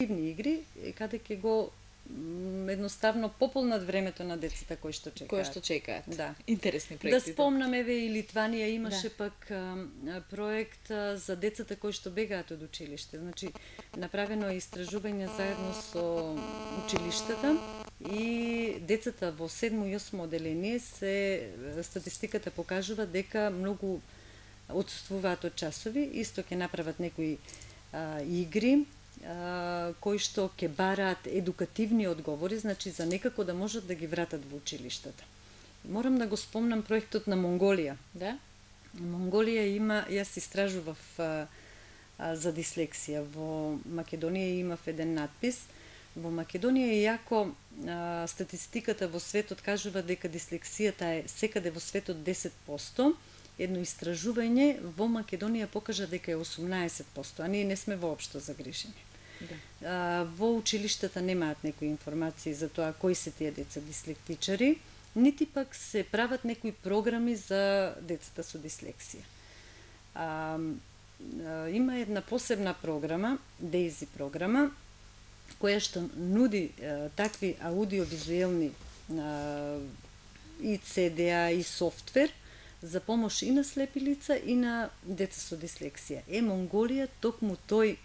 игри, каде ќе го едноставно пополнат времето на децата кои што чекаат. Кои што чекаат. Да. Интересни Да проекти. спомнам, еве и Литванија имаше пак проект за децата кои што бегаат од училиште. Значи, направено е истражување заедно со училиштата и децата во 7 и 8 оделение статистиката покажува дека многу отсуствуваат од часови, исто ќе направат некои игри кои што ќе бараат едукативни одговори, значи за некако да можат да ги вратат во училиштата. Морам да го спомнам проектот на Монголија. Да? Монголија има, јас истражував за дислексија. Во Македонија имав еден надпис. Во Македонија иако статистиката во светот кажува дека дислексијата е секаде во светот 10%, едно истражување во Македонија покажа дека е 18%, а ние не сме воопшто загрижени. Да. Во училиштата немаат некои информации за тоа кои се тие деца дислектичари, нити пак се прават некои програми за децата со дислексија. Има една посебна програма, Дейзи програма, која што нуди такви аудиовизуелни и CD-а и софтвер за помош и на слепи лица и на деца со дислексија. Монголија токму тој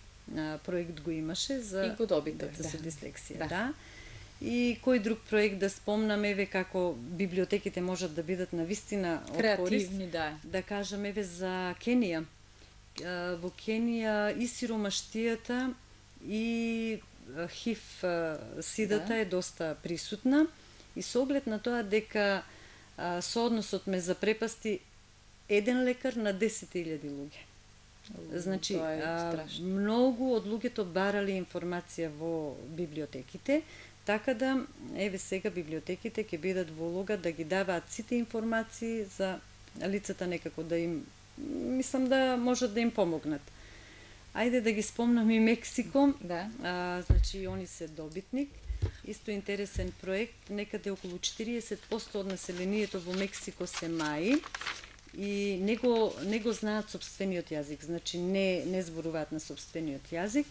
проект го имаше за и го добите, деца со дислексија. Да. И кој друг проект да спомнам, еве како библиотеките можат да бидат навистина креативни, да кажам еве за Кенија. Во Кенија и сиромаштијата и ХИВ сидата е доста присутна и со оглед на тоа дека соодносот ме запрепасти еден лекар на 10.000 луѓе. Значи, многу од луѓето барале информација во библиотеките, така да, еве сега библиотеките ќе бидат во улога да ги даваат сите информации за лицата некако да им, мислам да можат да им помогнат. Ајде да ги спомнам и Мексико, значи они се добитник. Исто интересен проект, некаде околу 40% од населението во Мексико се маи и не го знаат сопствениот јазик, значи не зборуваат на сопствениот јазик.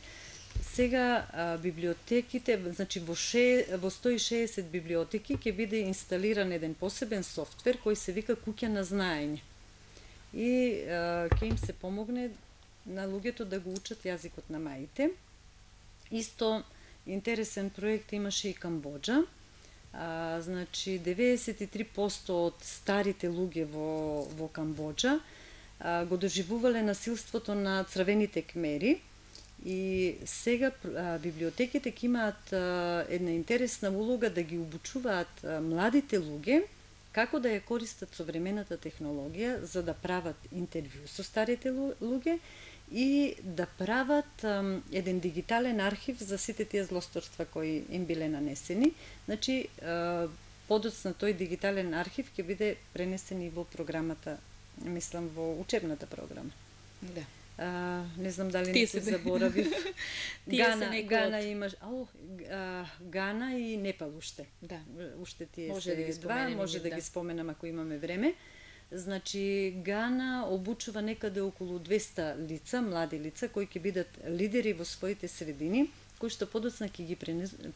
Сега библиотеките, значи во 160 библиотеки ќе биде инсталиран еден посебен софтвер кој се вика Куќа на знаење. И ќе им се помогне на луѓето да го учат јазикот на маите. Исто интересен проект имаше и Камбоџа. Значи 93% од старите луѓе во Камбоџа го доживувале насилството на црвените кмери и сега библиотеките ќе имаат една интересна улога да ги обучуваат младите луѓе како да ја користат современата технологија за да прават интервју со старите луѓе и да прават еден дигитален архив за сите тие злосторства кои им биле нанесени. Значи, подоцна тој дигитален архив ќе биде пренесен и во програмата, мислам, во учебната програма. Да. Не знам дали не се заборавив. Гана имаш, Гана и Непал уште. Да. Уште тие се два, може да ги споменам ако имаме време. Значи, Гана обучува некаде околу 200 лица, млади лица, кои ќе бидат лидери во своите средини, кои што подоцна ќе ги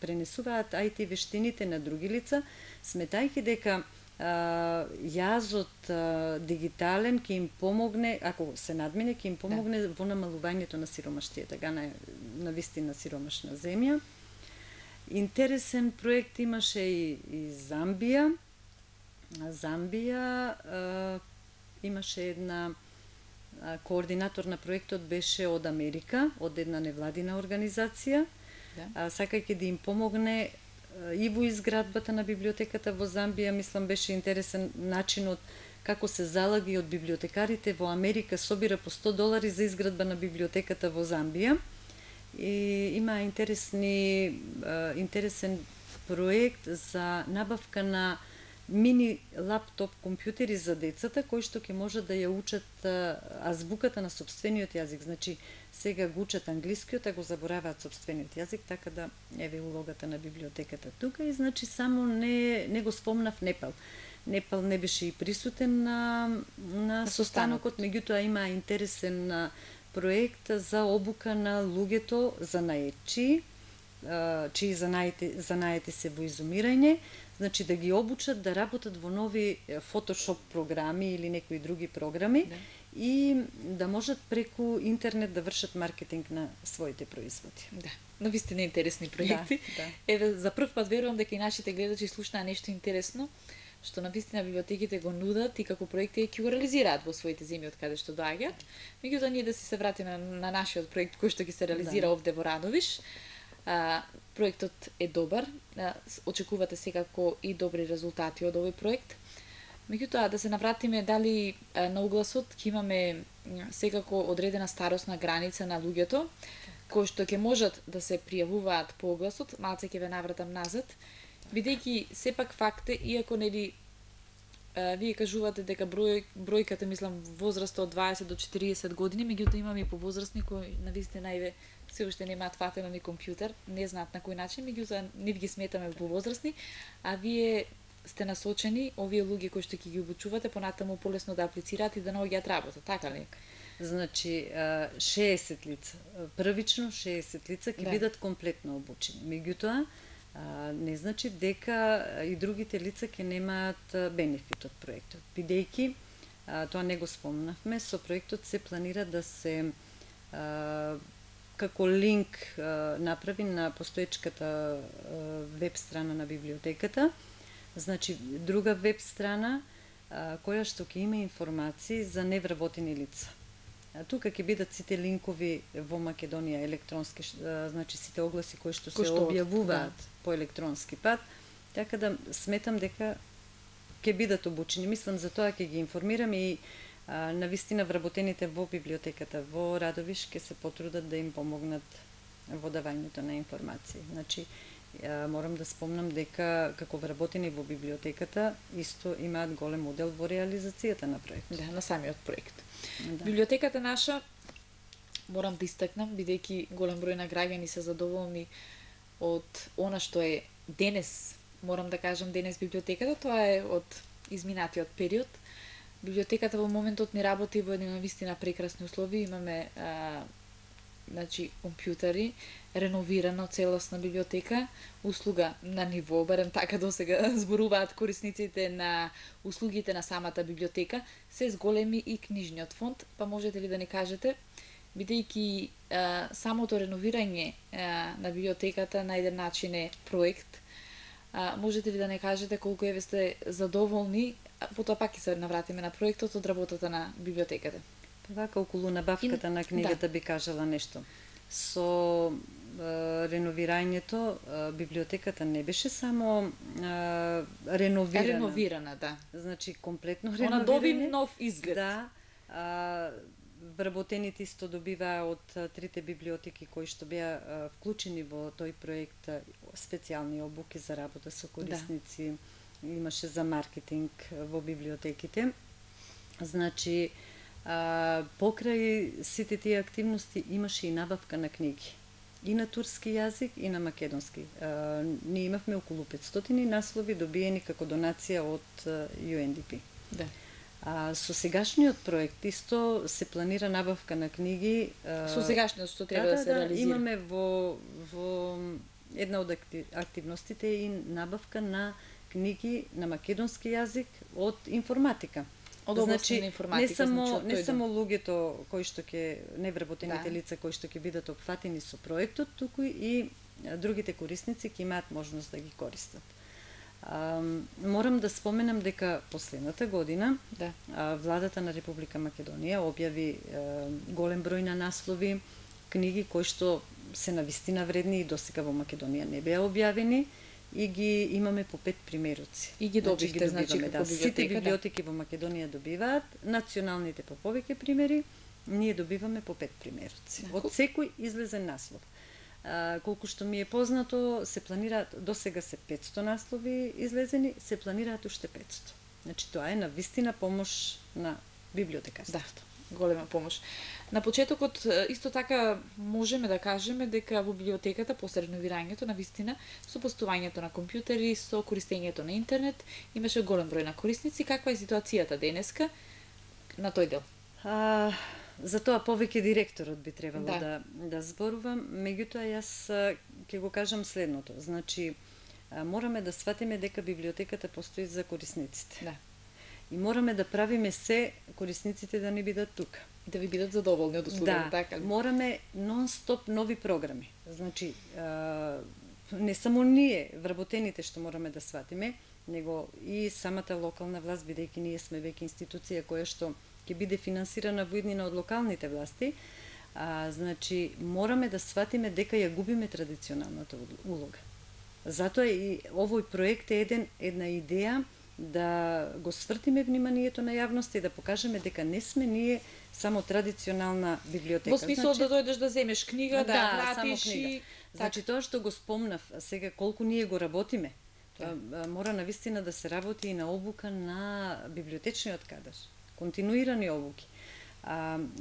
пренесуваат IT вештините на други лица, сметајќи дека јазот дигитален ќе им помогне, ако се надмине, ќе им помогне во намалувањето на сиромаштијата. Гана е навистина сиромашна земја. Интересен проект имаше и Замбија. Замбија имаше една координатор на проектот беше од Америка, од една невладина организација, сакајќи да им помогне и во изградбата на библиотеката во Замбија. Мислам беше интересен начинот како се залаги од библиотекарите во Америка собира по $100 за изградба на библиотеката во Замбија. И има интересен проект за набавка на мини лаптоп компјутери за децата кои што ќе можат да ја учат азбуката на сопствениот јазик. Значи сега го учат англискиот, а го забораваат сопствениот јазик, така да еве улогата на библиотеката тука. И значи само не го спомнав Непал. Непал не беше и присутен на состанокот, меѓутоа има интересен проект за обука на луѓето за наечи чии занаети се во изумирање, значи да ги обучат да работат во нови Photoshop програми или некои други програми, Да. и да можат преку интернет да вршат маркетинг на своите производи. Да, навистина интересни проекти. Да. Еве, за прв пат верувам дека и нашите гледачи слушнаа нешто интересно, што навистина библиотеките го нудат и како проекти ќе го реализираат во своите земји од каде што доаѓаат. Меѓутоа ние да се вратиме на нашиот проект кој што ќе се реализира овде во Радовиш. Проектот е добар, очекувате секако и добри резултати од овој проект. Меѓутоа, да се навратиме дали на огласот ќе имаме секако одредена старосна граница на луѓето, кои што ќе можат да се пријавуваат по огласот, малце ќе ве навратам назад, бидејќи сепак факт е, иако нели вие кажувате дека бројката, мислам, возраста од 20 до 40 години, меѓутоа имаме и повозрастни кои навистина најве се уште немаат фатено ни компјутер, не знаат на кој начин, меѓутоа нив ги сметаме повозрастни, а вие сте насочени овие луѓе кои што ќе ги обучувате понатаму полесно да аплицираат и да наоѓаат работа, така ли? Значи 60 лица, првично 60 лица ќе бидат комплетно обучени. Меѓутоа не значи дека и другите лица ќе немаат бенефит од проектот, бидејќи тоа не го спомнавме, со проектот се планира да се како линк направи на постоечката веб страна на библиотеката, значи друга веб страна која што ќе има информации за невработени лица. Тука ќе бидат сите линкови во Македонија електронски, значи сите огласи кои што се објавуваат по електронски пат, така да сметам дека ќе бидат обучени. Мислам за тоа ќе ги информирам и навистина вработените во библиотеката во Радовиш ќе се потрудат да им помогнат во давањето на информации. Значи морам да спомнам дека како вработени во библиотеката исто имаат голем удел во реализацијата на проектот. Да, на самиот проект. Да. Библиотеката наша, морам да истакнам, бидејќи голем број на граѓани се задоволни од она што е денес, морам да кажам денес библиотеката, тоа е од изминатиот период. Библиотеката во моментот ни работи во едни навистина прекрасни услови, имаме значи компјутери, реновирана целосна библиотека, услуга на ниво, барем така досега зборуваат корисниците на услугите на самата библиотека, се зголеми и книжниот фонд, па можете ли да ни кажете, бидејќи самото реновирање на библиотеката на еден начин е проект, можете ли да не кажете колку еве сте задоволни, потоа пак ќе се навратиме на проектот од работата на библиотеката? Вака околу набавката на книгата би кажала нешто. Со реновирањето библиотеката не беше само реновирана. Реновирана, да. Значи комплетно реновирана. Она доби нов изглед. Да. Вработените исто добиваа од трите библиотеки кои што беа вклучени во тој проект специјални обуки за работа со корисници. Да. Имаше за маркетинг во библиотеките. Значи покрај сите тие активности имаше и набавка на книги. И на турски јазик, и на македонски. Ние имавме околу 500 наслови добиени како донација од UNDP. Да. Со сегашниот проект исто се планира набавка на книги. Со сегашниот што треба да се реализира. Имаме во една од активностите и набавка на книги на македонски јазик од информатика. Значи, не само луѓето кои што ќе невработените лица кои што ќе бидат опфатени со проектот, туку и другите корисници ќе имаат можност да ги користат. Морам да споменам дека последната година владата на Република Македонија објави голем број на наслови, книги кои што се навистина вредни и досега во Македонија не беа објавени, и ги имаме по 5 примеруци. И ги добивте, значи, како библиотека. Сите библиотеки во Македонија добиваат, националните по повеќе примери, ние добиваме по 5 примеруци. Од секој излезен наслов. Колку што ми е познато, се планираат, досега се 500 наслови излезени, се планираат уште 500. Значи, тоа е навистина помош на библиотекарството. Да, голема помош. На почетокот исто така можеме да кажеме дека во библиотеката после реновирањето навистина со постувањето на компјутери, со користењето на интернет, имаше голем број на корисници. Каква е ситуацијата денеска на тој дел? За тоа повеќе директорот би требало Да. да зборува, меѓутоа јас ќе го кажам следното. Значи, мораме да сватиме дека библиотеката постои за корисниците. Да. И мораме да правиме се корисниците да не бидат тука. И да ви бидат задоволни од услугата, така ли? Мораме нон-стоп нови програми. Значи, не само ние, вработените, што мораме да сватиме, него и самата локална власт, бидејќи ние сме веќе институција која што ќе биде финансирана во иднина од локалните власти, значи, мораме да сватиме дека ја губиме традиционалната улога. Затоа и овој проект е една идеја да го свртиме вниманието на јавноста и да покажеме дека не сме ние само традиционална библиотека. Во смисол да дојдеш да земеш книга, да ја вратиш само книга. и... Значи, тоа што го спомнав сега, колку ние го работиме, тоа мора навистина да се работи и на обука на библиотечниот кадар. Континуирани обуки.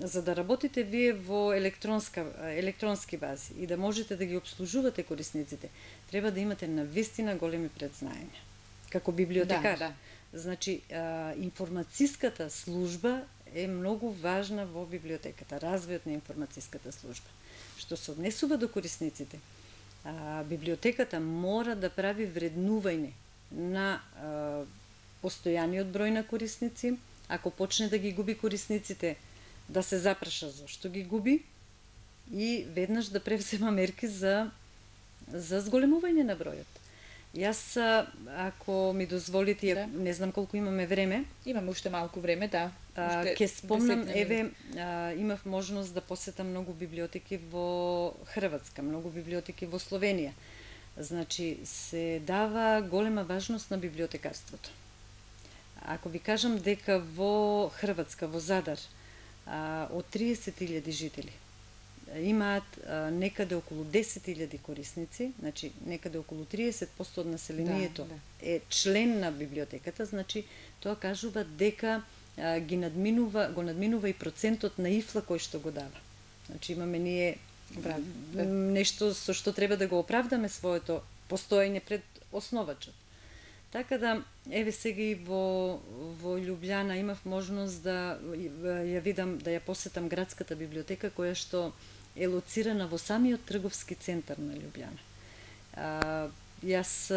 За да работите вие во електронски бази и да можете да ги обслужувате корисниците, треба да имате навистина големи предзнаења. Како библиотекар. Да. Значи, информацијската служба е многу важна во библиотеката, развојот на информацијската служба. Што се однесува до корисниците, библиотеката мора да прави вреднување на постојаниот број на корисници. Ако почне да ги губи корисниците, да се запраша зошто ги губи и веднаш да превзема мерки за зголемување на бројот. Јас, ако ми дозволите, не знам колку имаме време. Имаме уште малку време, да. Ке спомнам, имав можност да посетам многу библиотеки во Хрватска, многу библиотеки во Словенија. Значи, се дава голема важност на библиотекарството. Ако ви кажам дека во Хрватска, во Задар, од 30.000 жители, имаат некаде околу 10.000 корисници, значи некаде околу 30% од населението е член на библиотеката, значи тоа кажува дека го надминува и процентот на ИФЛА кој што го дава. Значи имаме ние нешто со што треба да го оправдаме своето постоење пред основачот. Така да, еве сега и во Љубљана имав можност да ја видам, да ја посетам градската библиотека која што е лоцирана во самиот трговски центар на Љубљана. Јас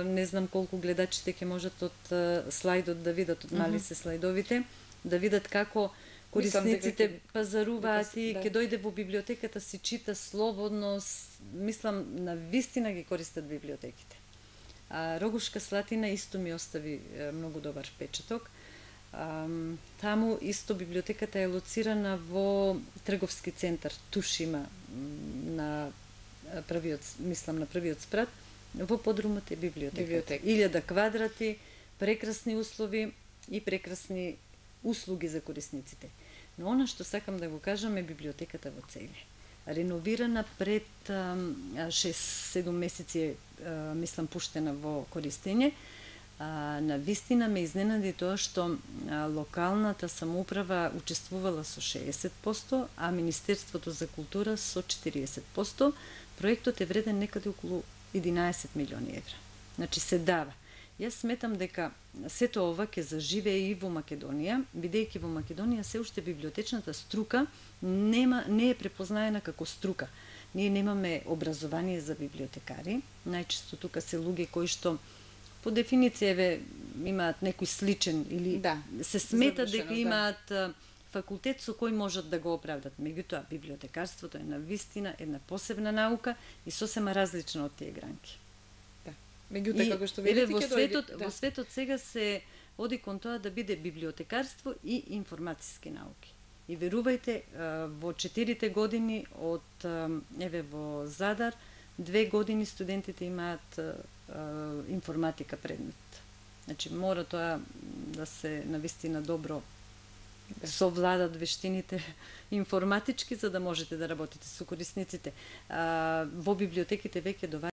не знам колку гледачите ќе можат од слайдот да видат, од мали се слайдовите, да видат како корисниците пазаруваат и ќе дојде во библиотеката, си чита слободно, мислам, на вистина ги користат библиотеките. Рогушка Слатина исто ми остави многу добар впечаток. Таму исто библиотеката е лоцирана во трговски центар Тушима на првиот спрат. Во подрумот е библиотека. 1000 квадрати, прекрасни услови и прекрасни услуги за корисниците. Но она што сакам да го кажам е библиотеката во Целје. Реновирана пред 6-7 месеци, мислам, пуштена во користење. На вистина ме изненади тоа што локалната самоуправа учествувала со 60%, а Министерството за култура со 40%. Проектот е вреден некаде околу 11 милиони евра. Значи се дава. Јас сметам дека сето ова ќе заживее и во Македонија, бидејќи во Македонија се уште библиотечната струка не е препознаена како струка. Ние немаме образование за библиотекари. Најчесто тука се луѓе кои што по дефиниција имаат некој сличен или се смета дека имаат факултет со кој можат да го оправдат. Меѓутоа, библиотекарството е навистина една посебна наука и сосема различна од тие гранки. Меѓутоа, како што видите, во светот сега се оди кон тоа да биде библиотекарство и информациски науки. И верувајте, во 4 години од во Задар, 2 години студентите имаат информатика предмет. Значи мора тоа да се навистина добро совладат вештините информатички за да можете да работите со корисниците. Во библиотеките веќе